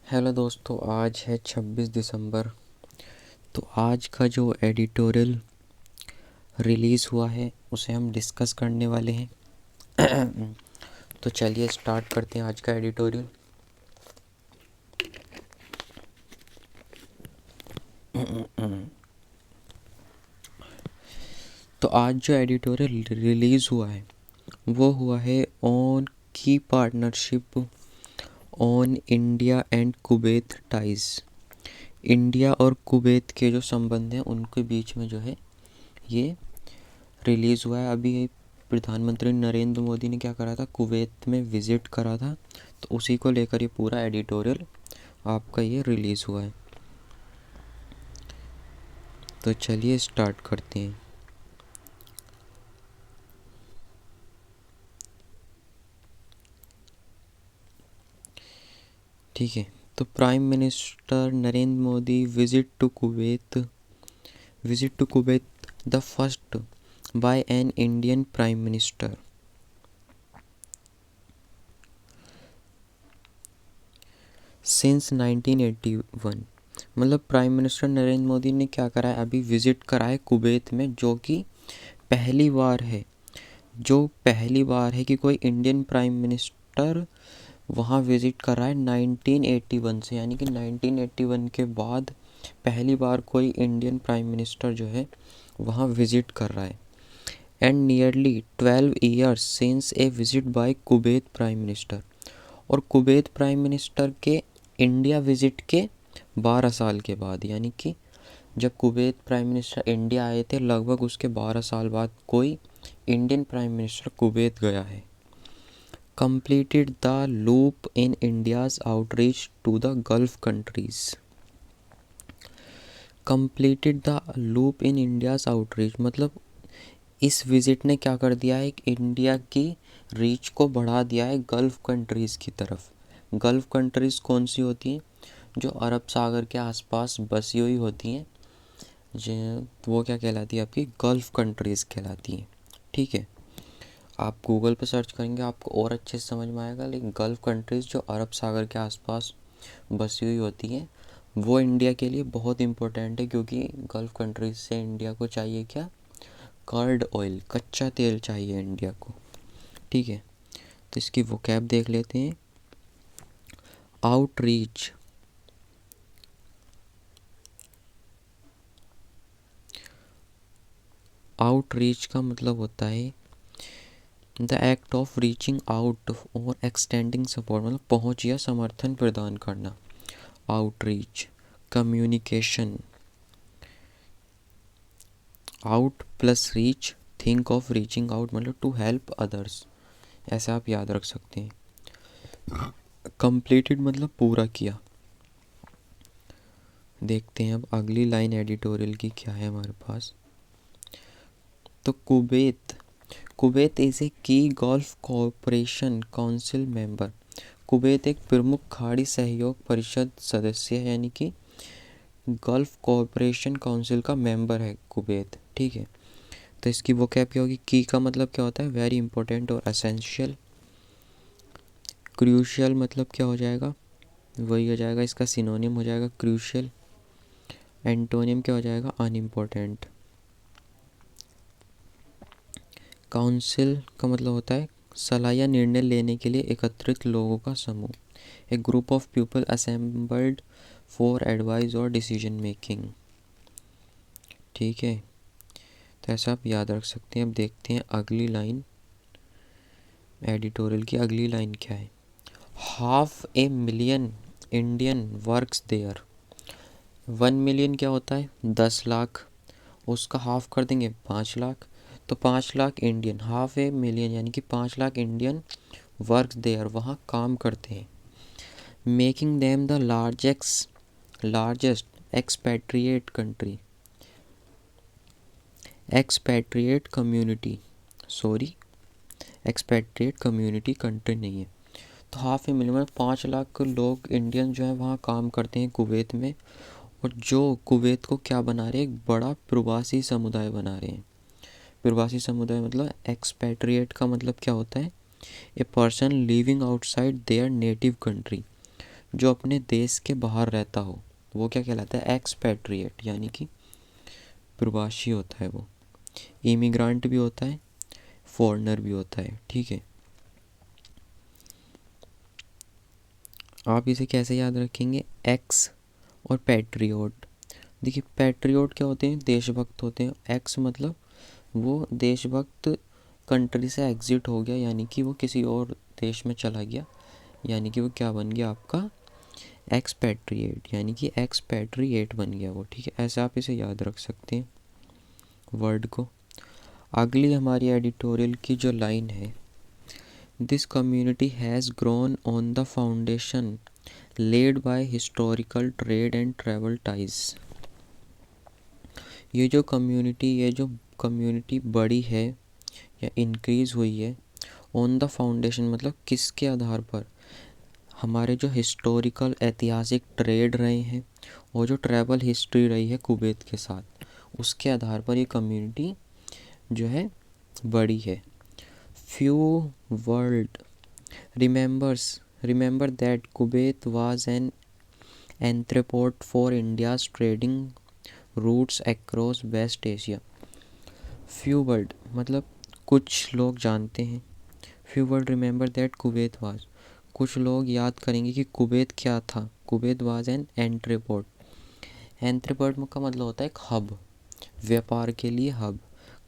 Hello दोस्तों, आज है 26 दिसंबर। तो आज का जो एडिटोरियल रिलीज़ हुआ है उसे हम डिस्कस करने वाले हैं। तो चलिए स्टार्ट करते हैं आज का एडिटोरियल। तो आज जो एडिटोरियल रिलीज़ हुआ है वो हुआ है ऑन की partnership on India and Kuwait ties. India और कुवैत के जो संबंध हैं उनके बीच में जो है ये रिलीज़ हुआ है। अभी प्रधानमंत्री नरेंद्र मोदी ने क्या करा था, कुवैत में विज़िट करा था, तो उसी को लेकर ये पूरा एडिटोरियल आपका ये रिलीज़ हुआ है। तो चलिए स्टार्ट करते हैं। ठीक है, तो prime minister Narendra Modi visit to Kuwait the first by an Indian prime minister since 1981। मतलब प्राइम मिनिस्टर नरेंद्र मोदी ने क्या करा है, अभी विज़िट करा है कुवैत में, जो कि पहली बार है कि कोई इंडियन प्राइम मिनिस्टर वहाँ विज़िट कर रहा है 1981 से। यानी कि 1981 के बाद पहली बार कोई इंडियन प्राइम मिनिस्टर जो है वहाँ विज़िट कर रहा है। And nearly 12 years since a visit by Kuwait prime minister. और कुवैत प्राइम मिनिस्टर के इंडिया विज़िट के 12 साल के बाद, यानी कि जब कुवैत प्राइम मिनिस्टर इंडिया आए थे लगभग उसके 12 साल बाद कोई इंडियन प्राइम मिनिस्टर कुवैत गया है। Completed the loop in India's outreach to the Gulf countries. Completed the loop in India's outreach मतलब इस विज़िट ने क्या कर दिया है, इंडिया की रीच को बढ़ा दिया है गल्फ़ कंट्रीज़ की तरफ। गल्फ़ कंट्रीज़ कौन सी होती हैं? जो अरब सागर के आसपास बसी हुई होती हैं, वो क्या कहलाती है, आपकी गल्फ़ कंट्रीज़ कहलाती हैं। ठीक है, आप गूगल पर सर्च करेंगे आपको और अच्छे से समझ में आएगा। लेकिन गल्फ़ कंट्रीज़ जो अरब सागर के आसपास बसी हुई होती हैं वो इंडिया के लिए बहुत इम्पोर्टेंट है, क्योंकि गल्फ़ कंट्रीज़ से इंडिया को चाहिए क्या, कर्ड ऑयल, कच्चा तेल चाहिए इंडिया को। ठीक है, तो इसकी वोकैब देख लेते हैं। आउटरीच, आउटरीच का मतलब होता है the act of reaching out और एक्सटेंडिंग सपोर्ट, मतलब पहुँच या समर्थन प्रदान करना। Outreach, communication, out plus reach, think of reaching out मतलब टू हेल्प अदर्स, ऐसा आप याद रख सकते हैं। कंप्लीटेड मतलब पूरा किया। देखते हैं अब अगली लाइन एडिटोरियल की क्या है हमारे पास। तो कुवैत इज़ ए की gulf cooperation council member. Kuwait एक प्रमुख खाड़ी सहयोग परिषद सदस्य है, यानी कि गल्फ कोऑपरेशन काउंसिल का मेंबर है कुवैत। ठीक है, तो इसकी वो क्या होगी, की का मतलब क्या होता है, वेरी इंपॉर्टेंट और एसेंशियल। क्रूशियल मतलब क्या हो जाएगा, वही हो जाएगा, इसका सिनोनिम हो जाएगा क्रूशियल। एंटोनियम क्या हो जाएगा, अनइम्पोर्टेंट। काउंसिल का मतलब होता है सलाह या निर्णय लेने के लिए एकत्रित लोगों का समूह, a group of people assembled for advice और डिसीजन मेकिंग। ठीक है, तो ऐसा आप याद रख सकते हैं। अब देखते हैं अगली लाइन एडिटोरियल की। अगली लाइन क्या है, 500,000 इंडियन वर्क्स देयर। 1 मिलियन क्या होता है, 10 लाख, उसका हाफ कर देंगे 5 लाख, तो 5 लाख इंडियन, 500,000 यानी कि 5 लाख इंडियन वर्क्स देयर, वहाँ काम करते हैं। Making them the largest expatriate country, expatriate community, sorry expatriate community country नहीं है। तो 500,000 में 5 लाख लोग इंडियन जो है वहाँ काम करते हैं कुवैत में, और जो कुवैत को क्या बना रहे हैं, एक बड़ा प्रवासी समुदाय बना रहे हैं। प्रवासी समुदाय मतलब एक्सपैट्रिएट का मतलब क्या होता है, a person living outside there native country, जो अपने देश के बाहर रहता हो वो क्या कहलाता है? एक्सपैट्रिएट, यानी कि प्रवासी होता है वो। इमिग्रांट भी होता है, फॉरेनर भी होता है, ठीक है। आप इसे कैसे याद रखेंगे? एक्स और पैट्रियोट। देखिए पैट्रियोट क्या होते हैं? देशभक्त होते हैं। एक्स मतलब वो देशभक्त कंट्री से एग्जिट हो गया, यानी कि वो किसी और देश में चला गया, यानी कि वो क्या बन गया? आपका एक्सपैट्रिएट, यानी कि एक्सपैट्रिएट बन गया वो, ठीक है। ऐसे आप इसे याद रख सकते हैं वर्ड को। अगली हमारी एडिटोरियल की जो लाइन है, this community has grown on the foundation led by historical trade and travel ties. ये जो कम्युनिटी बड़ी है या इंक्रीज़ हुई है, ऑन द फाउंडेशन मतलब किसके आधार पर? हमारे जो हिस्टोरिकल ऐतिहासिक ट्रेड रहे हैं और जो ट्रैवल हिस्ट्री रही है कुवैत के साथ, उसके आधार पर ये कम्युनिटी जो है बड़ी है। Few world remember that Kuwait was an entrepot for India's trading routes across West Asia. Few world मतलब कुछ लोग जानते हैं। Few world remember that Kuwait was, कुछ लोग याद करेंगे कि कुवैत क्या था? Kuwait was an entrepot. Entrepot का मतलब होता है एक हब, व्यापार के लिए हब।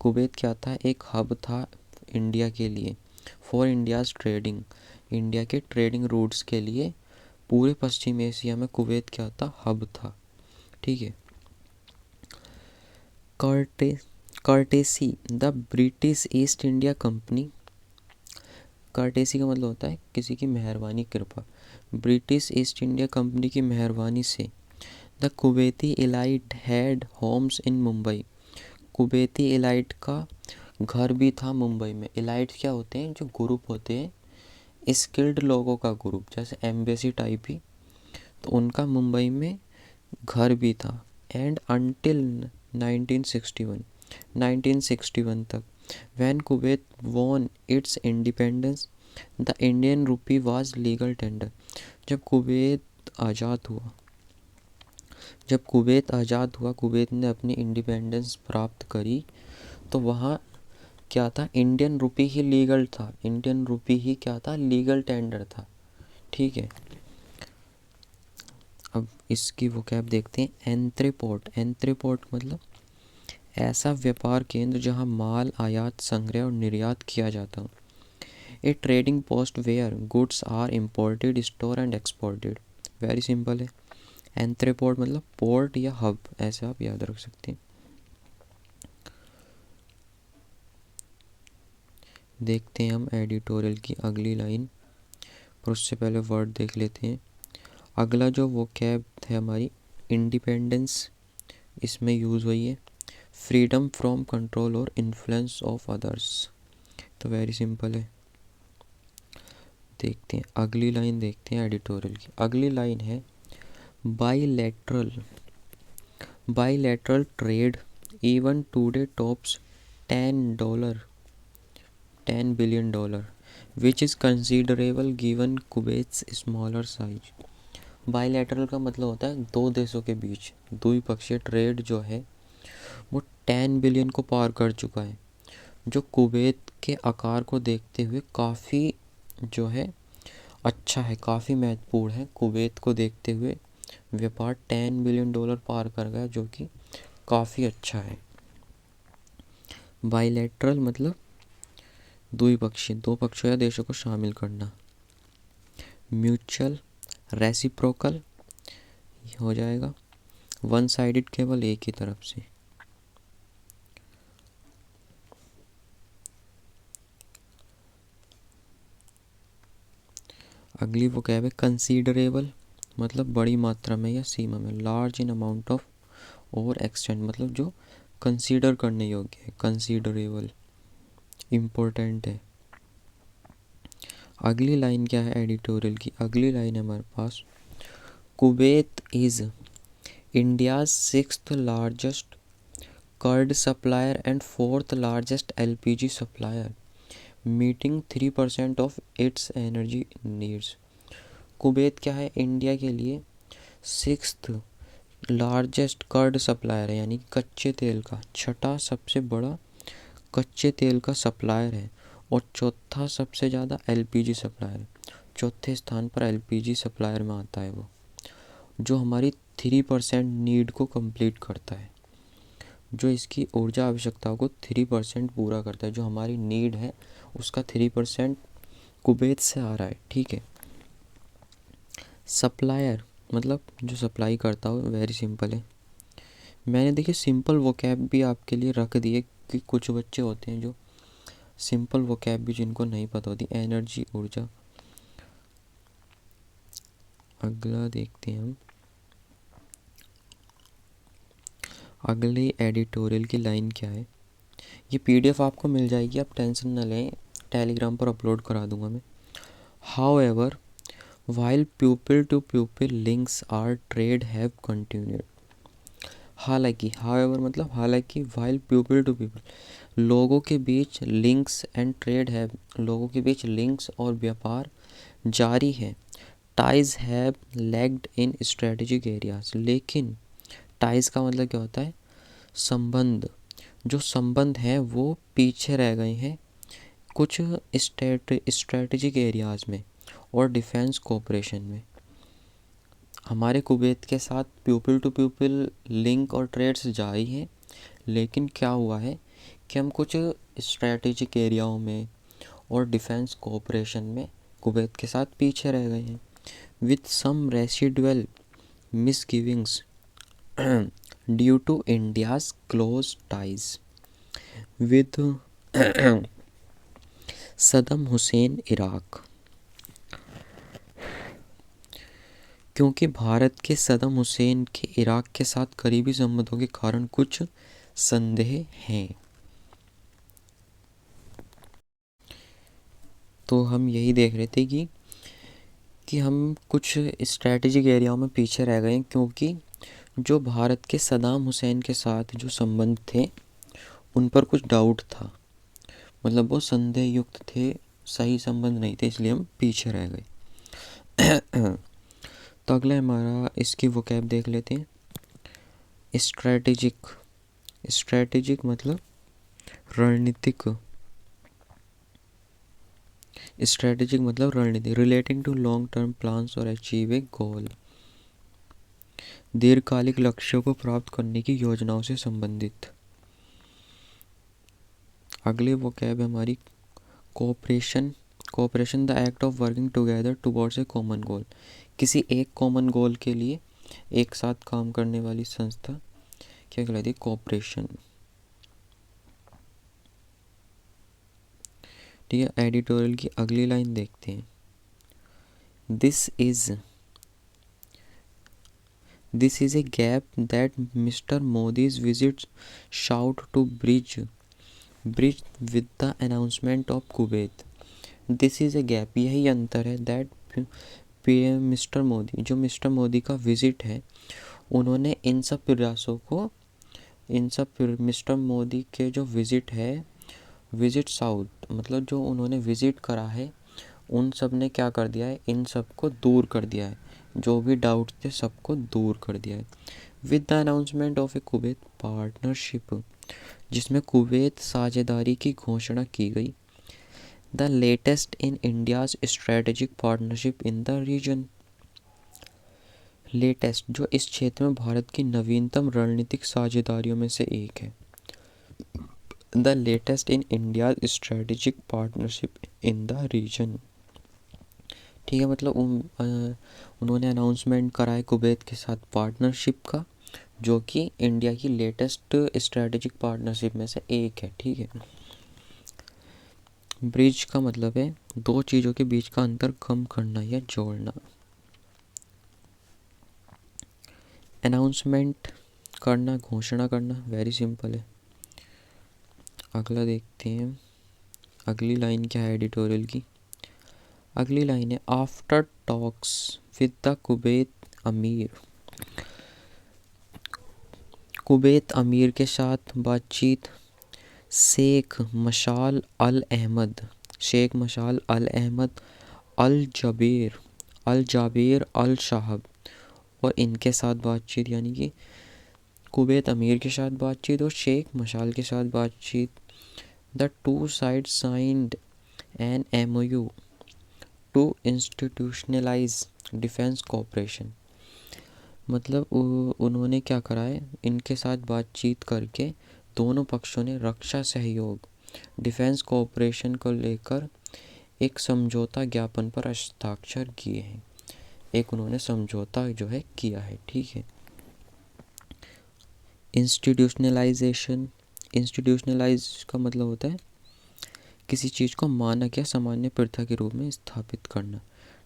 कुवैत क्या था? एक हब था इंडिया के लिए। फॉर इंडियाज़ ट्रेडिंग, इंडिया के ट्रेडिंग रूट्स के लिए पूरे पश्चिम एशिया में कुवैत क्या था? हब था, ठीक है। Courtesy the British east India company. Courtesy का मतलब होता है किसी की मेहरबानी, कृपा। ब्रिटिश ईस्ट इंडिया कंपनी की मेहरबानी से the Kuwaiti elite had homes in Mumbai. Kuwaiti elite का घर भी था मुंबई में। एलाइट क्या होते हैं? जो ग्रुप होते हैं स्किल्ड लोगों का ग्रुप, जैसे एम्बेसी टाइप ही, तो उनका मुंबई में घर भी था। एंड अनटिल 1961 तक, when Kuwait von it's independence the Indian rupee was legal tender. जब कुवैत आज़ाद हुआ, कुवैत ने अपनी इंडिपेंडेंस प्राप्त करी, तो वहाँ क्या था? इंडियन रुपी ही लीगल था। इंडियन रुपी ही क्या था? लीगल टेंडर था, ठीक है। अब इसकी वोकैब देखते हैं। एंट्रीपोर्ट, एंट्रीपोर्ट मतलब ऐसा व्यापार केंद्र जहां माल आयात, संग्रह और निर्यात किया जाता हो। A trading post where goods are imported, store and exported. Very simple है। एंट्रीपोर्ट मतलब पोर्ट या हब, ऐसे आप याद रख सकते हैं। देखते हैं हम एडिटोरियल की अगली लाइन, पर उससे पहले वर्ड देख लेते हैं। अगला जो वोकैब है हमारी, इंडिपेंडेंस, इसमें यूज़ हुई है। फ्रीडम फ्रॉम कंट्रोल और इन्फ्लुएंस ऑफ अदर्स, तो वेरी सिंपल है। देखते हैं अगली लाइन, देखते हैं एडिटोरियल की अगली लाइन है, bilateral trade even today tops $10 $10 billion, which is considerable given Kuwait's smaller size. Bilateral का मतलब होता है दो देशों के बीच द्विपक्षीय ट्रेड जो है वो 10 बिलियन को पार कर चुका है, जो कुवैत के आकार को देखते हुए काफ़ी जो है अच्छा है, काफ़ी महत्वपूर्ण है। कुवैत को देखते हुए व्यापार $10 बिलियन पार कर गया, जो कि काफ़ी अच्छा है। बाईलैटरल मतलब द्विपक्षीय, दो पक्षों या देशों को शामिल करना। म्यूचुअल, रेसिप्रोकल हो जाएगा। वन साइडेड केवल एक ही तरफ से। अगली वो क्या है? कंसीडरेबल मतलब बड़ी मात्रा में या सीमा में। लार्ज इन अमाउंट ऑफ और एक्सटेंड मतलब जो कंसीडर करने योग्य है। कंसीडरेबल इम्पोर्टेंट है। अगली लाइन क्या है एडिटोरियल की? अगली लाइन है हमारे पास, Kuwait is India's 6th largest crude supplier and 4th largest LPG supplier, meeting 3% of its energy needs. Kuwait क्या है, इंडिया के लिए 6th लार्जेस्ट कर्ड सप्लायर है, यानी कच्चे तेल का 6ठा सबसे बड़ा कच्चे तेल का सप्लायर है, और चौथा सबसे ज़्यादा एलपीजी सप्लायर है। चौथे स्थान पर एलपीजी सप्लायर में आता है वो, जो हमारी 3% नीड को कंप्लीट करता है, जो इसकी ऊर्जा आवश्यकताओं को 3% पूरा करता है। जो हमारी नीड है उसका 3% कुवैत से आ रहा है, ठीक है। सप्लायर मतलब जो सप्लाई करता हो, वेरी सिंपल है। मैंने देखिए सिंपल वोकैब भी आपके लिए रख दिए कि कुछ बच्चे होते हैं जो सिंपल वोकैब भी जिनको नहीं पता होती। एनर्जी, ऊर्जा। अगला देखते हैं हम। अगले एडिटोरियल की लाइन क्या है, ये पीडीएफ आपको मिल जाएगी, आप टेंशन न लें, टेलीग्राम पर अपलोड करा दूंगा मैं। However, while pupil to pupil links are trade have continued। हालांकि, however मतलब हालांकि, while pupil to pupil लोगों के बीच links and trade have, लोगों के बीच लिंक्स और व्यापार जारी है। ties have lagged in strategic areas, लेकिन ties का मतलब क्या होता है, संबंध, जो संबंध हैं वो पीछे रह गए हैं कुछ स्ट्रेटेजिक एरियाज़ में और डिफेंस कोऑपरेशन में। हमारे कुवैत के साथ प्यूपिल टू प्यूपिल लिंक और ट्रेड्स जारी हैं, लेकिन क्या हुआ है कि हम कुछ स्ट्रेटेजिक एरियाओं में और डिफेंस कोऑपरेशन में कुवैत के साथ पीछे रह गए हैं। With some residual misgivings due to India's close ties with Saddam Hussein Iraq. क्योंकि भारत के सद्दाम हुसैन के इराक के साथ करीबी संबंधों के कारण कुछ संदेह हैं। तो हम यही देख रहे थे कि हम कुछ स्ट्रैटेजिक एरियाओं में पीछे रह गए, क्योंकि जो भारत के सद्दाम हुसैन के साथ जो संबंध थे उन पर कुछ डाउट था, मतलब वो संदेह युक्त थे, सही संबंध नहीं थे, इसलिए हम पीछे रह गए। तो अगला हमारा इसकी वोकैब देख लेते हैं। स्ट्रैटेजिक, स्ट्रैटेजिक मतलब रणनीतिक, स्ट्रैटेजिक मतलब रणनीति। Relating to long term plans और अचीव ए गोल, दीर्घकालिक लक्ष्यों को प्राप्त करने की योजनाओं से संबंधित। अगले वोकैब हमारी cooperation, cooperation the act of working together towards a common goal, किसी एक कॉमन गोल के लिए एक साथ काम करने वाली संस्था क्या कहलाती है, कोऑपरेशन, ठीक है। एडिटोरियल की अगली लाइन देखते हैं। This is a gap that mister Modi's visit sought to bridge with the announcement of Kuwait. This is a gap, यही अंतर है, दैट पीएम मिस्टर मोदी, जो मिस्टर मोदी का विज़िट है, उन्होंने इन सब प्रयासों को, इन सब मिस्टर मोदी के जो विज़िट है, विज़िट साउथ मतलब जो उन्होंने विज़िट करा है, उन सब ने क्या कर दिया है, इन सब को दूर कर दिया है, जो भी डाउट थे सबको दूर कर दिया है। With the announcement of a Kuwait partnership, जिसमें कुवैत साझेदारी की घोषणा की गई। The latest in India's strategic partnership in the region, latest जो इस क्षेत्र में भारत की नवीनतम रणनीतिक साझेदारियों में से एक है। The latest in India's strategic partnership in the region, ठीक है, मतलब उन्होंने अनाउंसमेंट कराए कुवैत के साथ पार्टनरशिप का, जो कि इंडिया की लेटेस्ट स्ट्रेटेजिक पार्टनरशिप में से एक है, ठीक है। ब्रिज का मतलब है दो चीज़ों के बीच का अंतर कम करना या जोड़ना। अनाउंसमेंट करना, घोषणा करना, वेरी सिंपल है। अगला देखते हैं, अगली लाइन क्या है एडिटोरियल की। अगली लाइन है, after talks with the Kuwait अमीर, कुवैत अमीर के साथ बातचीत, शेख मशाल अल अहमद अल जबेर अल जाबेर अल शाहब और इनके साथ बातचीत, यानी कि कुवैत अमीर के साथ बातचीत और शेख मशाल के साथ बातचीत। The two side signed an MOU to institutionalise defence cooperation. मतलब उन्होंने क्या करा है, इनके साथ बातचीत करके दोनों पक्षों ने रक्षा सहयोग डिफेंस कोऑपरेशन को लेकर एक समझौता ज्ञापन पर हस्ताक्षर किए हैं। एक उन्होंने समझौता जो है किया है, ठीक है। इंस्टीट्यूशनलाइजेशन, इंस्टीट्यूशनलाइज का मतलब होता है किसी चीज़ को मानक या सामान्य प्रथा के रूप में स्थापित करना।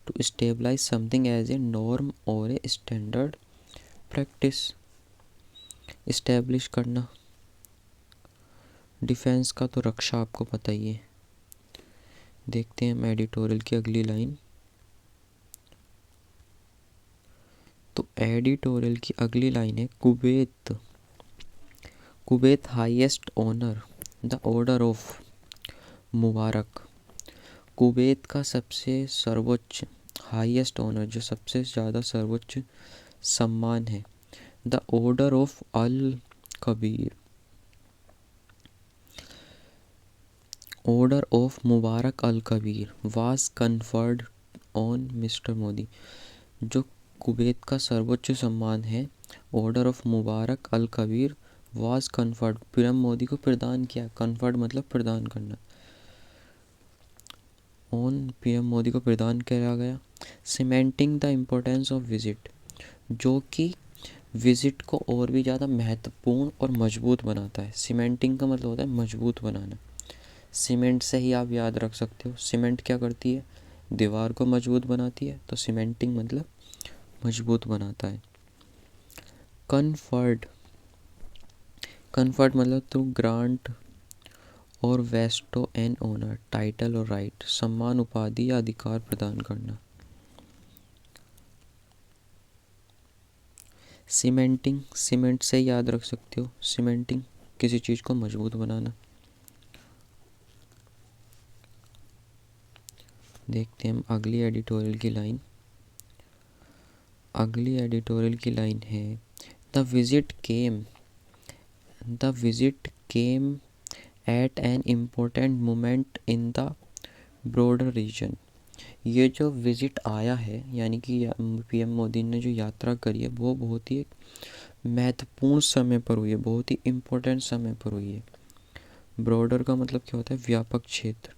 To stabilise something as a norm और ए स्टैंडर्ड प्रैक्टिस, इस्टेब्लिश करना। डिफेंस का तो रक्षा आपको पता ही है। देखते हैं हम एडिटोरियल की अगली लाइन। तो एडिटोरियल की अगली लाइन है Kuwait, Kuwait highest honour the order of Mubarak. Kuwait का सबसे सर्वोच्च, हाईएस्ट ऑनर जो सबसे ज़्यादा सर्वोच्च सम्मान है, the order of al Kabir, order of Mubarak Al Kabir was conferred on mister Modi. जो कुवैत का सर्वोच्च सम्मान है, order of Mubarak Al Kabir was conferred, PM Modi को प्रदान किया। कन्फर्ड मतलब प्रदान करना। ऑन पीएम मोदी को प्रदान किया गया। Cementing the importance of visit, जो कि विजिट को और भी ज़्यादा महत्वपूर्ण और मजबूत बनाता है। सीमेंटिंग का मतलब होता है मजबूत बनाना। सीमेंट से ही आप याद रख सकते हो। सीमेंट क्या करती है, दीवार को मजबूत बनाती है, तो सीमेंटिंग मतलब मजबूत बनाता है। कन्फर्ड, कन्फर्ड मतलब टू ग्रांट और वेस्टो एन ओनर टाइटल और राइट, सम्मान, उपाधि या अधिकार प्रदान करना। सीमेंटिंग, सीमेंट से याद रख सकते हो। सीमेंटिंग किसी चीज़ को मजबूत बनाना। देखते हैं हम अगली एडिटोरियल की लाइन। अगली एडिटोरियल की लाइन है the visit came, the visit came at an important moment in the broader region. ये जो विजिट आया है, यानी कि पीएम मोदी ने जो यात्रा करी है, वो बहुत ही महत्वपूर्ण समय पर हुई है, बहुत ही इम्पोर्टेंट समय पर हुई है। ब्रॉडर का मतलब क्या होता है, व्यापक क्षेत्र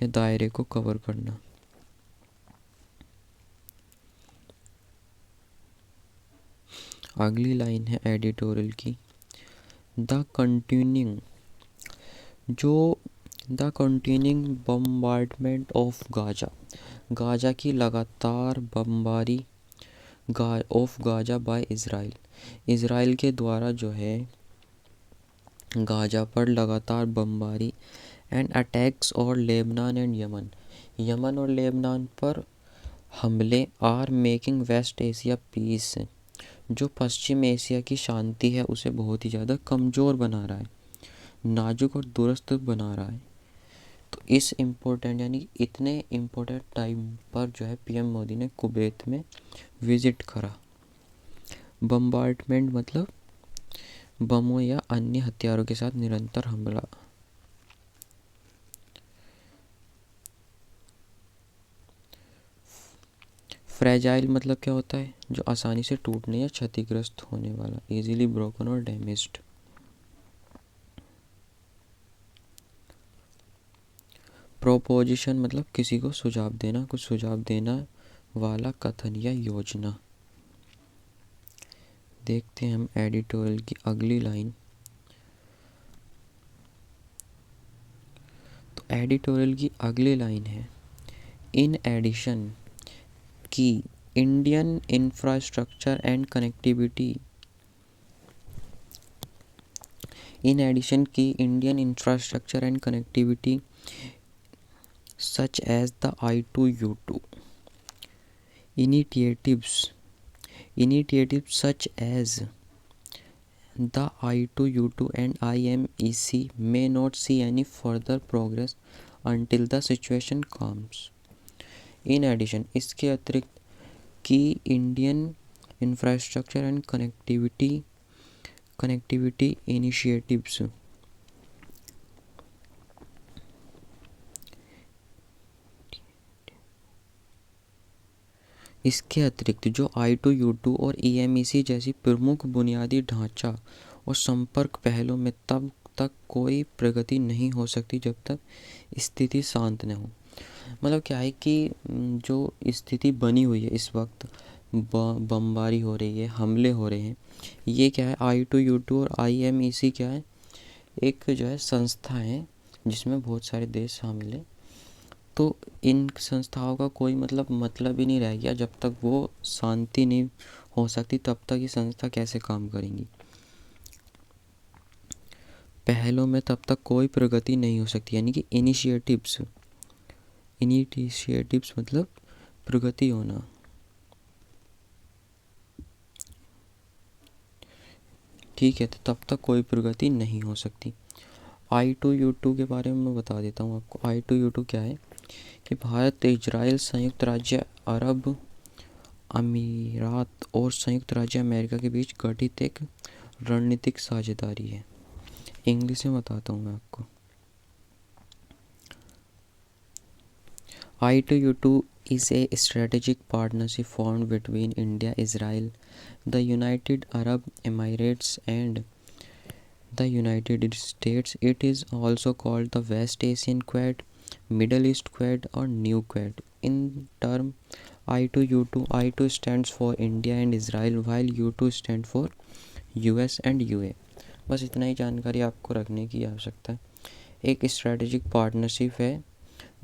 या दायरे को कवर करना। अगली लाइन है एडिटोरियल की द कंटिन्यूइंग, जो the continuing bombardment of Gaza, Gaza की लगातार बमबारी of Gaza by Israel, Israel के द्वारा जो है गाजा पर लगातार बमबारी एंड अटैक्स और लेबनान एंड यमन, यमन और लेबनान पर हमले are making West Asia peace, जो पश्चिम एशिया की शांति है उसे बहुत ही ज़्यादा कमज़ोर बना रहा है, नाजुक और दुरुस्त बना रहा है। तो इस इम्पोर्टेंट, यानी इतने इम्पोर्टेंट टाइम पर जो है पीएम मोदी ने कुवैत में विजिट करा। बम्बार्डमेंट मतलब बमों या अन्य हथियारों के साथ निरंतर हमला। फ्रेजाइल मतलब क्या होता है, जो आसानी से टूटने या क्षतिग्रस्त होने वाला, इजीली ब्रोकन और डैमेज्ड। प्रोपोजिशन मतलब किसी को सुझाव देना, कुछ सुझाव देना वाला कथन या योजना। देखते हैं हम एडिटोरियल की अगली लाइन। तो एडिटोरियल की अगली लाइन है इन एडिशन की Indian infrastructure and connectivity, in addition की Indian infrastructure and connectivity such as the I2U2 initiatives, initiatives such as the I2U2 and IMEC may not see any further progress until the situation calms. In addition, इसके अतिरिक्त की Indian infrastructure and connectivity initiatives, इसके अतिरिक्त जो I2U2 और EMEC जैसी प्रमुख बुनियादी ढांचा और संपर्क पहलों में तब तक कोई प्रगति नहीं हो सकती जब तक स्थिति शांत न हो। मतलब क्या है कि जो स्थिति बनी हुई है इस वक्त, बमबारी हो रही है, हमले हो रहे हैं, ये क्या है, I2U2 और IMEC क्या है, एक जो है संस्था है जिसमें बहुत सारे देश शामिल हैं। तो इन संस्थाओं का कोई मतलब ही नहीं रह गया। जब तक वो शांति नहीं हो सकती तब तक ये संस्था कैसे काम करेंगी। पहलों में तब तक कोई प्रगति नहीं हो सकती, यानी कि इनिशिएटिव्स मतलब प्रगति होना। ठीक है, तो तब तक कोई प्रगति नहीं हो सकती। I2U2 के बारे में मैं बता देता हूँ आपको। I2U2 क्या है कि भारत, इजराइल, संयुक्त राज्य अरब अमीरात और संयुक्त राज्य अमेरिका के बीच गठित एक रणनीतिक साझेदारी है। इंग्लिश में बताता हूँ मैं आपको। I2U2 is a strategic partnership formed between India, Israel, the United Arab Emirates and the United States. It is also called the West Asian Quad, Middle East Quad or New Quad. In term I2U2, I2 stands for India and Israel while U2 stands for US and UA। बस इतना ही जानकारी आपको रखने की आवश्यकता है। एक strategic partnership है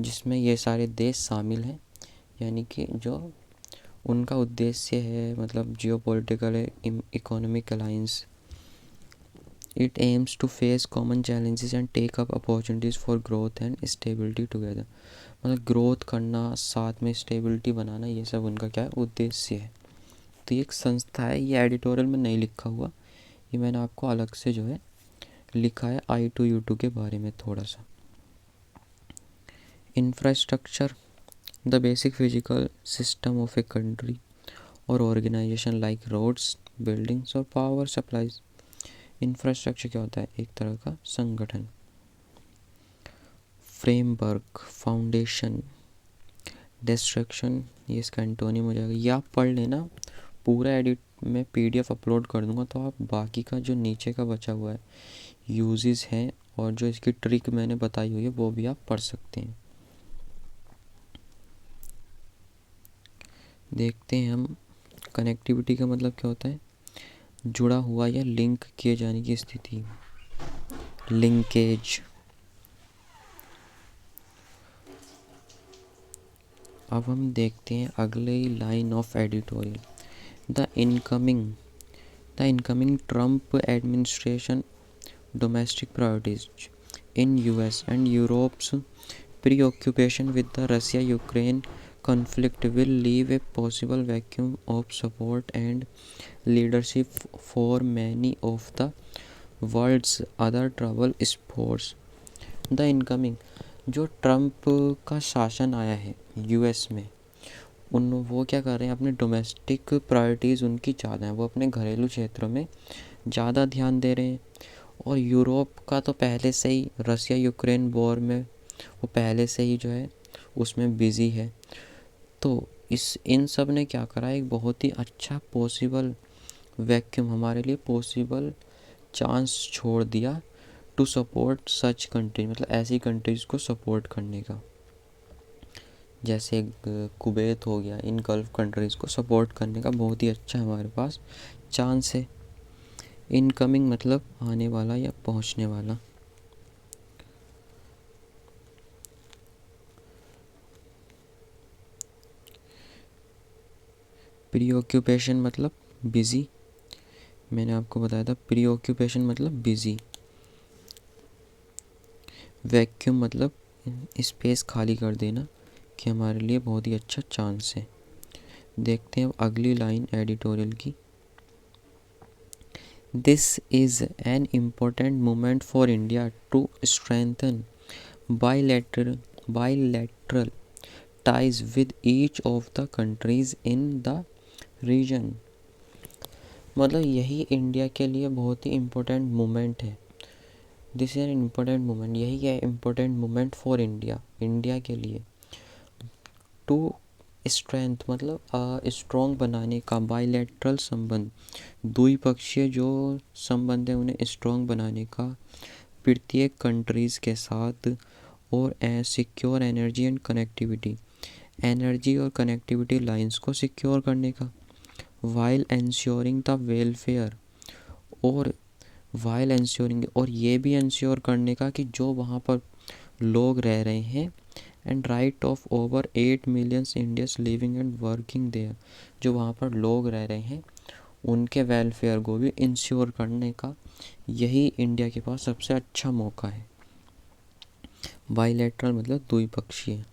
जिसमें ये सारे देश शामिल हैं, यानी कि जो उनका उद्देश्य है, मतलब geopolitical economic alliance. It aims to face common challenges and take up opportunities for growth and stability together. मतलब ग्रोथ करना, साथ में स्टेबिलिटी बनाना, ये सब उनका क्या है, उद्देश्य है। तो ये एक संस्था है, ये एडिटोरियल में नहीं लिखा हुआ, ये मैंने आपको अलग से जो है लिखा है I2U2 के बारे में थोड़ा सा। Infrastructure, the basic physical system of a country और ऑर्गेनाइजेशन लाइक रोड्स, बिल्डिंग्स और पावर सप्लाईज। इंफ्रास्ट्रक्चर क्या होता है, एक तरह का संगठन। फ्रेमवर्क, फाउंडेशन, डिस्ट्रक्शन, ये इसका एंटोनिम हो जाएगा। ये आप पढ़ लेना, पूरा एडिट में PDF अपलोड कर दूंगा, तो आप बाकी का जो नीचे का बचा हुआ है यूजेस हैं और जो इसकी ट्रिक मैंने बताई हुई है वो भी आप पढ़ सकते हैं। देखते हैं हम, कनेक्टिविटी का मतलब क्या होता है, जुड़ा हुआ या लिंक किए जाने की स्थिति, लिंकेज। अब हम देखते हैं अगले line of editorial. The incoming Trump administration domestic priorities in US and Europe's preoccupation with the Russia-Ukraine conflict will leave a possible vacuum of support and leadership for many of the world's other troubled sports. The incoming, जो Trump का शासन आया है US में, वो क्या कर रहे हैं, अपने डोमेस्टिक प्रायोरिटीज़ उनकी ज़्यादा हैं, वो अपने घरेलू क्षेत्रों में ज़्यादा ध्यान दे रहे हैं। और यूरोप का तो पहले से ही रसिया यूक्रेन वॉर में वो पहले से ही जो है उसमें बिज़ी है। तो इन सब ने क्या करा, एक बहुत ही अच्छा पॉसिबल वैक्यूम, हमारे लिए पॉसिबल चांस छोड़ दिया टू सपोर्ट सच कंट्री, मतलब ऐसी कंट्रीज़ को सपोर्ट करने का, जैसे कुवैत हो गया, इन गल्फ़ कंट्रीज़ को सपोर्ट करने का बहुत ही अच्छा हमारे पास चांस है। इनकमिंग मतलब आने वाला या पहुंचने वाला। प्रीऑक्यूपेशन मतलब बिज़ी, मैंने आपको बताया था प्रीऑक्यूपेशन मतलब बिज़ी। वैक्यूम मतलब स्पेस खाली कर देना, कि हमारे लिए बहुत ही अच्छा चांस है। देखते हैं अगली लाइन एडिटोरियल की। This is an important moment for India to strengthen bilateral ties with each of the countries in the region। मतलब यही इंडिया के लिए बहुत ही इम्पोर्टेंट मोमेंट है। This is an important moment, यही है important moment for India, India के लिए। टू स्ट्रेंथ मतलब स्ट्रॉन्ग बनाने का, बायलैटरल संबंध, द्विपक्षीय जो संबंध है उन्हें स्ट्रॉन्ग बनाने का प्रत्येक कंट्रीज़ के साथ, और secure energy and connectivity, energy और कनेक्टिविटी लाइंस को सिक्योर करने का, वाइल एंश्योरिंग द वेलफेयर, और वाइल एंश्योरिंग और ये भी एंश्योर करने का कि जो वहाँ पर लोग रह रहे हैं, and right of over 8 millions Indians living and working there, जो वहाँ पर लोग रह रहे हैं उनके वेलफेयर को भी इंश्योर करने का यही इंडिया के पास सबसे अच्छा मौका है। बाइलैटरल मतलब द्विपक्षीय,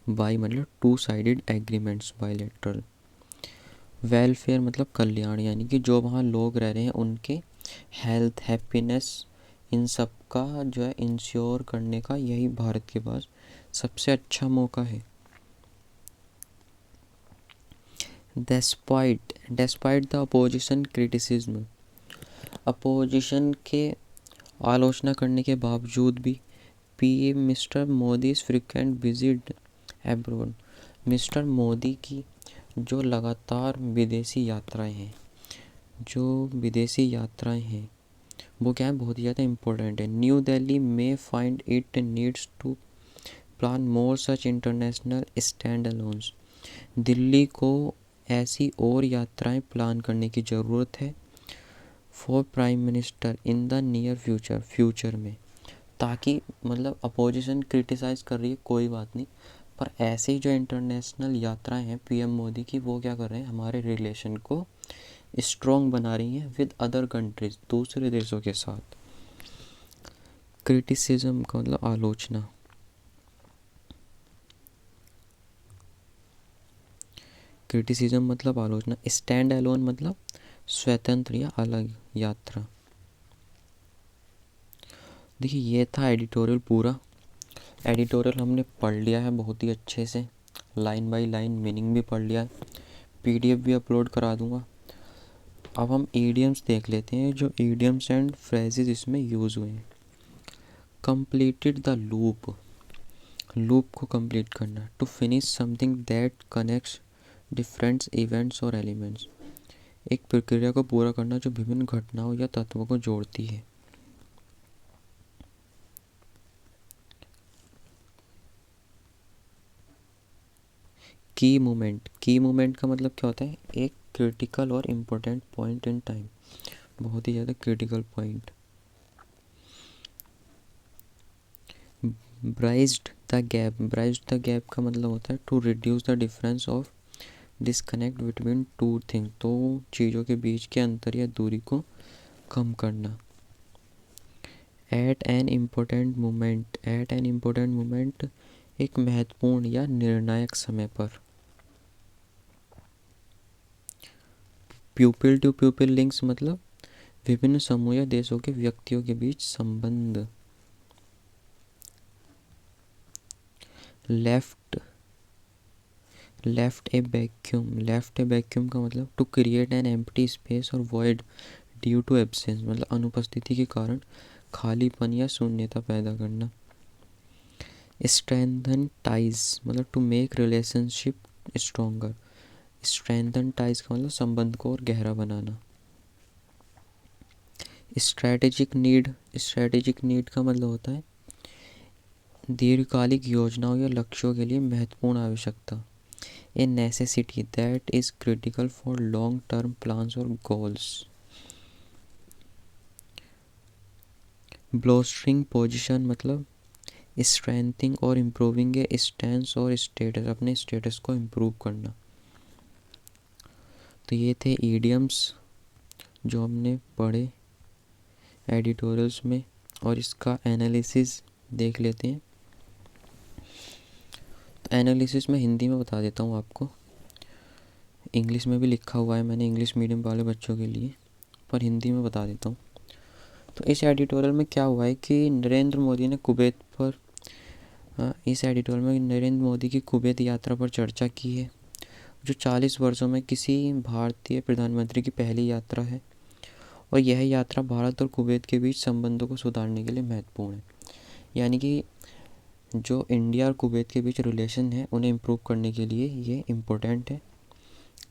बाई मतलब two sided agreements, bilateral. Welfare मतलब कल्याण, यानी कि जो वहाँ लोग रह रहे हैं उनके हेल्थ, हैप्पीनेस, इन सब का जो है इंश्योर करने का यही भारत के पास सबसे अच्छा मौका है। Despite the opposition criticism, opposition के आलोचना करने के बावजूद भी PM mister Modi frequent visit abroad, mister Modi की जो लगातार विदेशी यात्राएं हैं, वो क्या है, बहुत ही ज़्यादा इम्पोर्टेंट है। न्यू दिल्ली में find it needs to plan more such international stand alones, Delhi को ऐसी और यात्राएं प्लान करने की ज़रूरत है for prime minister in the near future में, ताकि मतलब अपोजिशन क्रिटिसाइज़ कर रही है कोई बात नहीं, पर ऐसी जो इंटरनेशनल यात्राएं हैं पीएम मोदी की, वो क्या कर रहे हैं, हमारे रिलेशन को स्ट्रॉन्ग बना रही हैं विद अदर कंट्रीज, दूसरे देशों के साथ। क्रिटिसिज्म का मतलब आलोचना, क्रिटिसिज्म मतलब आलोचना। स्टैंड अलोन मतलब स्वतंत्र या अलग यात्रा। देखिए ये था एडिटोरियल पूरा। एडिटोरियल हमने पढ़ लिया है बहुत ही अच्छे से, लाइन बाय लाइन मीनिंग भी पढ़ लिया है, पीडीएफ भी अपलोड करा दूंगा। अब हम ईडियम्स देख लेते हैं, जो ईडियम्स एंड फ्रेजेस इसमें यूज़ हुए हैं। कंप्लीटेड द लूप, लूप को कंप्लीट करना, to finish something that connects different events और एलिमेंट्स, एक प्रक्रिया को पूरा करना जो विभिन्न घटनाओं या तत्वों को जोड़ती है। की मूवमेंट का मतलब क्या होता है, एक क्रिटिकल और इम्पोर्टेंट पॉइंट इन टाइम, बहुत ही ज़्यादा critical point. Bridged the gap का मतलब होता है to reduce the difference of disconnect between two thing, तो चीज़ों के बीच के अंतर या दूरी को कम करना। एट एन इम्पोर्टेंट मोमेंट, एक महत्वपूर्ण या निर्णायक समय पर। प्यूपिल टू प्यूपिल लिंक्स मतलब विभिन्न समूह या देशों के व्यक्तियों के बीच संबंध। लेफ्ट ए वैक्यूम का मतलब to create an empty space और वॉइड ड्यू टू एब्सेंस, मतलब अनुपस्थिति के कारण खालीपन या शून्यता पैदा करना। स्ट्रेंथन टाइज मतलब to make relationship stronger, strengthen ties का मतलब संबंध को और गहरा बनाना। स्ट्रैटेजिक नीड का मतलब होता है दीर्घकालिक योजनाओं या लक्ष्यों के लिए महत्वपूर्ण आवश्यकता। ए necessity that is critical for long term plans और गोल्स। ब्लोस्टरिंग पोजीशन मतलब स्ट्रेंथिंग और इम्प्रूविंग ए स्टैंस और स्टेटस, अपने स्टेटस को इम्प्रूव करना। तो ये थे ईडियम्स जो हमने पढ़े एडिटोरियल्स में, और इसका एनालिसिस देख लेते हैं। तो एनालिसिस मैं हिंदी में बता देता हूँ आपको, इंग्लिश में भी लिखा हुआ है मैंने इंग्लिश मीडियम वाले बच्चों के लिए, पर हिंदी में बता देता हूँ। तो इस एडिटोरियल में क्या हुआ है कि नरेंद्र मोदी ने कुवैत पर इस एडिटोरियल में नरेंद्र मोदी की कुवैत यात्रा पर चर्चा की है, जो 40 वर्षों में किसी भारतीय प्रधानमंत्री की पहली यात्रा है, और यह यात्रा भारत और कुवैत के बीच संबंधों को सुधारने के लिए महत्वपूर्ण है। यानी कि जो इंडिया और कुवैत के बीच रिलेशन है उन्हें इम्प्रूव करने के लिए ये इम्पोर्टेंट है,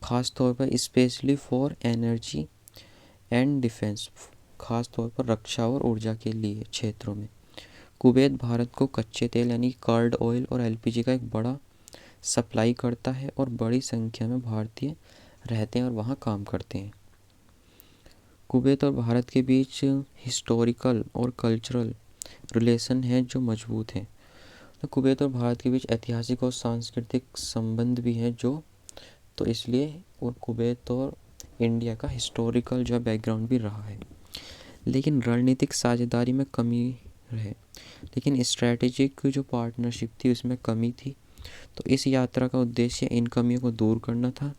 ख़ास तौर पर specially for energy and defence, ख़ास तौर पर रक्षा और ऊर्जा के लिए क्षेत्रों में। कुवैत भारत को कच्चे तेल यानी क्रूड ऑयल और एलपीजी का एक बड़ा सप्लाई करता है, और बड़ी संख्या में भारतीय रहते हैं और वहाँ काम करते हैं। कुवैत और भारत के बीच हिस्टोरिकल और कल्चरल रिलेशन है जो मजबूत हैं। तो कुवैत और भारत के बीच ऐतिहासिक और सांस्कृतिक संबंध भी हैं जो, तो इसलिए और कुवैत और इंडिया का हिस्टोरिकल जो बैकग्राउंड भी रहा है। लेकिन रणनीतिक साझेदारी में कमी है, लेकिन स्ट्रैटेजिक जो पार्टनरशिप थी उसमें कमी थी। तो इस यात्रा का उद्देश्य इन कमियों को दूर करना था,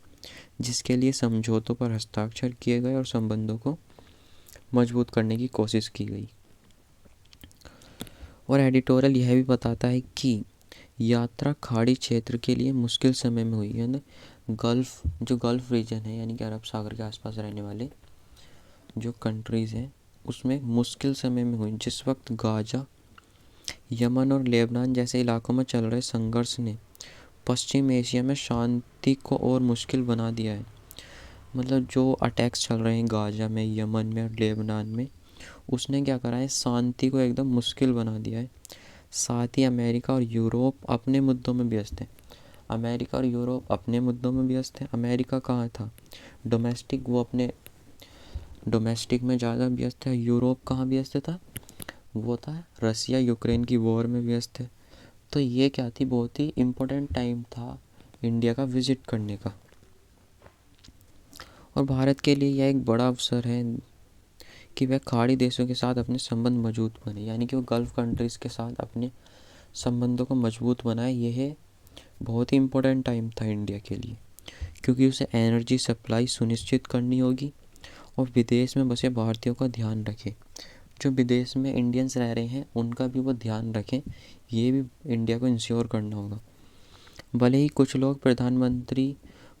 जिसके लिए समझौतों पर हस्ताक्षर किए गए और संबंधों को मजबूत करने की कोशिश की गई। और एडिटोरियल यह भी बताता है कि यात्रा खाड़ी क्षेत्र के लिए मुश्किल समय में हुई, यानी गल्फ़ रीजन है, यानी कि अरब सागर के आसपास रहने वाले जो कंट्रीज़ हैं उसमें मुश्किल समय में हुई, जिस वक्त गाजा, यमन और लेबनान जैसे इलाकों में चल रहे संघर्ष ने पश्चिम एशिया में शांति को और मुश्किल बना दिया है। मतलब जो अटैक्स चल रहे हैं गाजा में, यमन में और लेबनान में, उसने क्या करा है, शांति को एकदम मुश्किल बना दिया है। साथ ही अमेरिका और यूरोप अपने मुद्दों में व्यस्त हैं। अमेरिका और यूरोप अपने मुद्दों में व्यस्त हैं। अमेरिका कहाँ था, डोमेस्टिक, वो अपने डोमेस्टिक में ज़्यादा व्यस्त है। यूरोप कहाँ व्यस्त था, वो था रसिया यूक्रेन की वॉर में व्यस्त है। तो ये क्या थी, बहुत ही इम्पोर्टेंट टाइम था इंडिया का विज़िट करने का। और भारत के लिए यह एक बड़ा अवसर है कि वह खाड़ी देशों के साथ अपने संबंध मजबूत बने, यानी कि वो गल्फ़ कंट्रीज़ के साथ अपने संबंधों को मजबूत बनाए। यह बहुत ही इम्पोर्टेंट टाइम था इंडिया के लिए, क्योंकि उसे एनर्जी सप्लाई सुनिश्चित करनी होगी और विदेश में बसे भारतीयों का ध्यान रखें। जो विदेश में इंडियंस रह रहे हैं उनका भी वो ध्यान रखें, ये भी इंडिया को इंश्योर करना होगा। भले ही कुछ लोग प्रधानमंत्री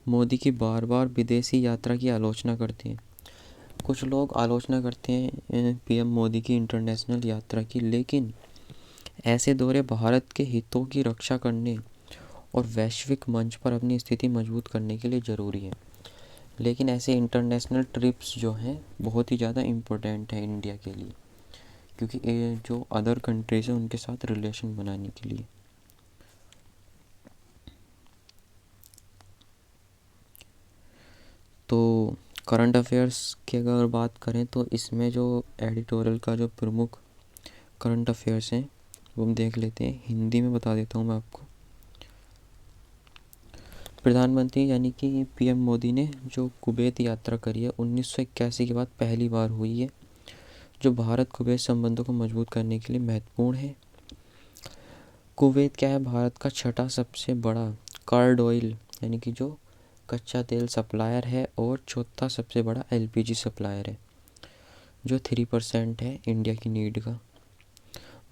मोदी की बार बार विदेशी यात्रा की आलोचना करते हैं, कुछ लोग आलोचना करते हैं पीएम मोदी की इंटरनेशनल यात्रा की, लेकिन ऐसे दौरे भारत के हितों की रक्षा करने और वैश्विक मंच पर अपनी स्थिति मजबूत करने के लिए ज़रूरी है। लेकिन ऐसे इंटरनेशनल ट्रिप्स जो हैं बहुत ही ज़्यादा इम्पोर्टेंट है इंडिया के लिए, क्योंकि जो अदर कंट्रीज हैं उनके साथ रिलेशन बनाने के लिए। तो करंट अफेयर्स की अगर बात करें तो इसमें जो एडिटोरियल का जो प्रमुख करंट अफेयर्स हैं वो हम देख लेते हैं। हिंदी में बता देता हूँ मैं आपको। प्रधानमंत्री यानी कि पीएम मोदी ने जो कुवैत यात्रा करी है 1981 के बाद पहली बार हुई है, जो भारत कुवैत संबंधों को मजबूत करने के लिए महत्वपूर्ण है। कुवैत क्या है, भारत का छठा सबसे बड़ा क्रूड ऑयल यानी कि जो कच्चा तेल सप्लायर है, और चौथा सबसे बड़ा एलपीजी सप्लायर है, जो 3% है इंडिया की नीड का।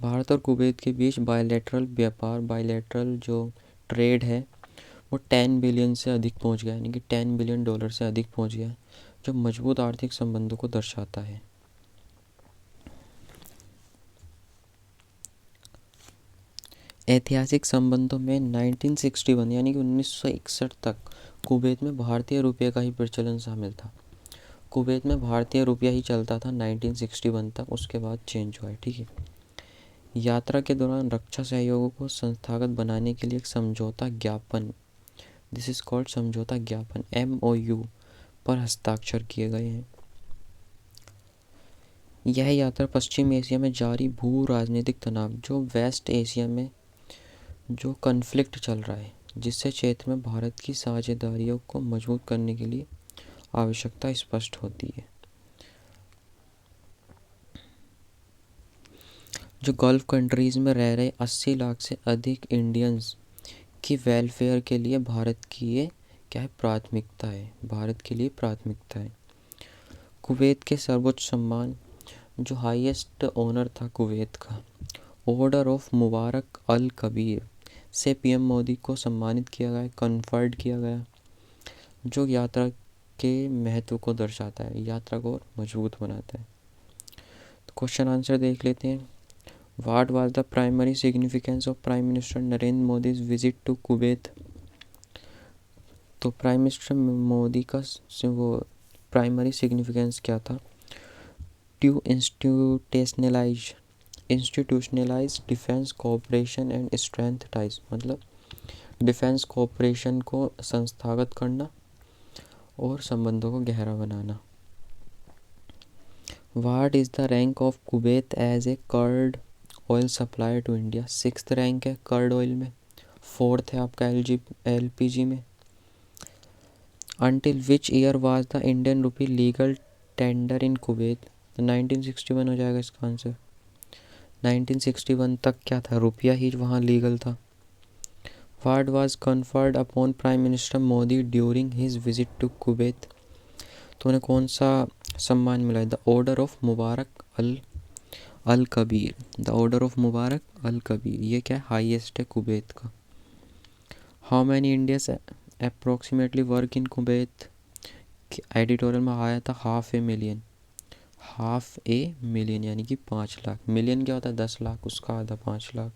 भारत और कुवैत के बीच बायलैटरल व्यापार, बायलैटरल जो ट्रेड है वो 10 बिलियन से अधिक पहुंच गया, यानी कि $10 बिलियन से अधिक पहुंच गया, जो मजबूत आर्थिक संबंधों को दर्शाता है। ऐतिहासिक संबंधों में 1961 यानी कि 1961 तक कुवैत में भारतीय रुपये का ही प्रचलन शामिल था। कुवैत में भारतीय रुपया ही चलता था 1961 तक, उसके बाद चेंज हुआ है। ठीक है। यात्रा के दौरान रक्षा सहयोग को संस्थागत बनाने के लिए एक समझौता ज्ञापन, दिस इज कॉल्ड समझौता ज्ञापन, MOU पर हस्ताक्षर किए गए हैं। यह यात्रा पश्चिम एशिया में जारी भू राजनीतिक तनाव, जो वेस्ट एशिया में जो कन्फ्लिक्ट चल रहा है, जिससे क्षेत्र में भारत की साझेदारियों को मजबूत करने के लिए आवश्यकता स्पष्ट होती है। जो गल्फ़ कंट्रीज़ में रह रहे 80 लाख से अधिक इंडियंस की वेलफेयर के लिए भारत की ये क्या है, प्राथमिकता है, भारत के लिए प्राथमिकता है। कुवैत के सर्वोच्च सम्मान, जो हाईएस्ट ऑनर था कुवैत का, ऑर्डर ऑफ मुबारक अल कबीर से पीएम मोदी को सम्मानित किया गया, कन्फर्ड किया गया, जो यात्रा के महत्व को दर्शाता है, यात्रा को मजबूत बनाता है। तो क्वेश्चन आंसर देख लेते हैं। What was the primary significance of prime minister Narendra Modi's visit to Kuwait. तो प्राइम मिनिस्टर मोदी का वो प्राइमरी सिग्निफिकेंस क्या था? To institutionalise defence cooperation and strength ties, मतलब डिफेंस कोऑपरेशन को संस्थागत करना और संबंधों को गहरा बनाना। What is the rank of Kuwait as a crude oil supplier to India? 6th rank है कर्ड ऑयल में, 4th है आपका LPG में। Until which year was the Indian rupee legal tender in Kuwait? तो 1961 हो जाएगा इसका आंसर। 1961 तक क्या था, रुपया ही वहाँ लीगल था। What was conferred upon Prime Minister Modi during his visit to Kuwait? तो उन्हें कौन सा सम्मान मिला? The order of Mubarak Al Kabir. The order of Mubarak Al Kabir, ये क्या हाईएस्ट है कुवैत का। How many Indians approximately work in Kuwait? Editorial में आया था 500,000, 500,000 यानी कि 5 लाख। मिलियन क्या होता है? 10 लाख, उसका आधा 5 lakh.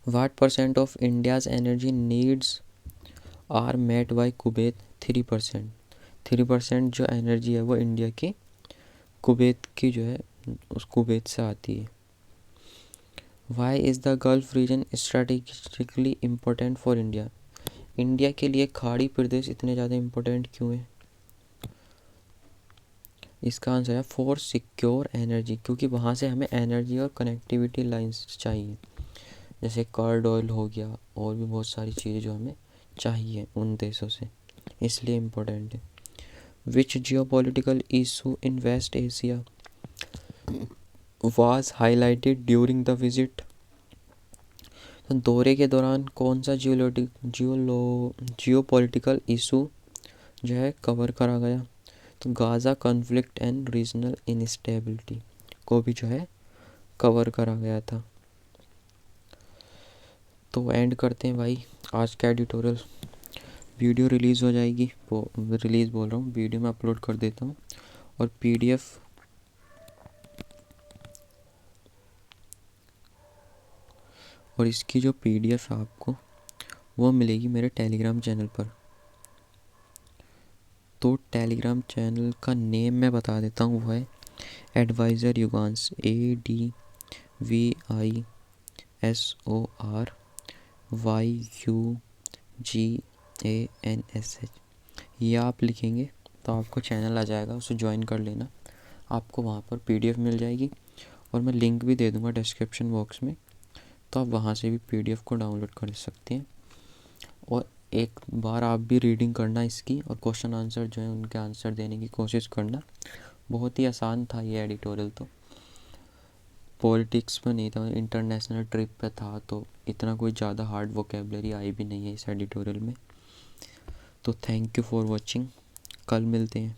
What percent of India's energy needs are met by Kuwait? 3%। 3% जो एनर्जी है वो इंडिया की कुवैत की जो है उस कुवैत से आती है। Why is the gulf region strategically important for India? India के लिए खाड़ी प्रदेश इतने ज़्यादा इम्पोर्टेंट क्यों है? इसका आंसर है फॉर सिक्योर एनर्जी, क्योंकि वहाँ से हमें एनर्जी और कनेक्टिविटी लाइंस चाहिए, जैसे कर्ड ऑयल हो गया और भी बहुत सारी चीज़ें जो हमें चाहिए उन देशों से, इसलिए इम्पोर्टेंट है। Which geopolitical issue in West Asia was highlighted during the visit? तो दौरे के दौरान कौन सा जियोपॉलिटिकल इशू जो है कवर करा गया? तो Gaza conflict and regional instability को भी जो है कवर करा गया था। तो एंड करते हैं भाई आज का एडिटोरियल। वीडियो रिलीज़ हो जाएगी, वो रिलीज़ बोल रहा हूँ, वीडियो में अपलोड कर देता हूँ और PDF और इसकी जो PDF आपको वो मिलेगी मेरे टेलीग्राम चैनल पर। तो टेलीग्राम चैनल का नेम मैं बता देता हूँ, वो है एडवाइज़र युगांश, ADVISORYUGANSH। ये आप लिखेंगे तो आपको चैनल आ जाएगा, उसे ज्वाइन कर लेना, आपको वहाँ पर PDF मिल जाएगी और मैं लिंक भी दे दूँगा डिस्क्रिप्शन बॉक्स में, तो आप वहाँ से भी PDF को डाउनलोड कर सकते हैं। और एक बार आप भी रीडिंग करना इसकी और क्वेश्चन आंसर जो है उनके आंसर देने की कोशिश करना। बहुत ही आसान था ये एडिटोरियल, तो पॉलिटिक्स में नहीं था, इंटरनेशनल ट्रिप पे था, तो इतना कोई ज़्यादा हार्ड वोकेबलरी आई भी नहीं है इस एडिटोरियल में। तो थैंक यू फॉर वॉचिंग, कल मिलते हैं।